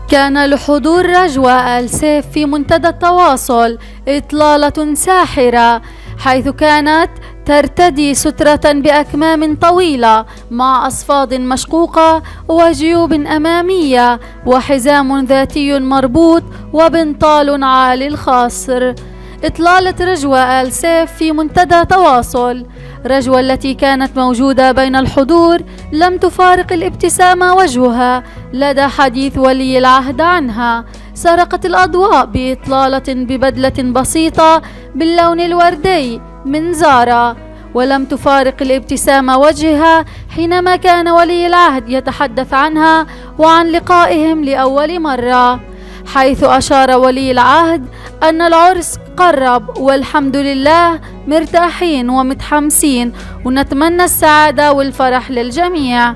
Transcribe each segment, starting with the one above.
كان لحضور رجوى آل سيف في منتدى التواصل إطلالة ساحرة، حيث كانت ترتدي سترة بأكمام طويلة مع أصفاد مشقوقة وجيوب أمامية وحزام ذاتي مربوط وبنطال عالي الخاصر. إطلالة رجوى آل سيف في منتدى تواصل. رجوى التي كانت موجودة بين الحضور لم تفارق الابتسامة وجهها لدى حديث ولي العهد عنها. سرقت الأضواء بإطلالة ببدلة بسيطة باللون الوردي من زارا، ولم تفارق الابتسامة وجهها حينما كان ولي العهد يتحدث عنها وعن لقائهم لأول مرة، حيث أشار ولي العهد أن العرس قرب والحمد لله مرتاحين ومتحمسين ونتمنى السعادة والفرح للجميع.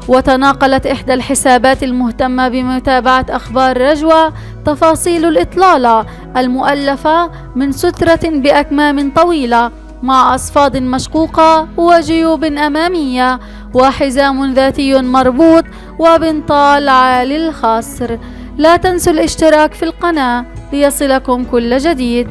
وتناقلت إحدى الحسابات المهتمة بمتابعة أخبار رجوى تفاصيل الإطلالة المؤلفة من سترة بأكمام طويلة مع أصفاد مشقوقة وجيوب أمامية وحزام ذاتي مربوط وبنطال عالي الخاصر. لا تنسوا الاشتراك في القناة ليصلكم كل جديد.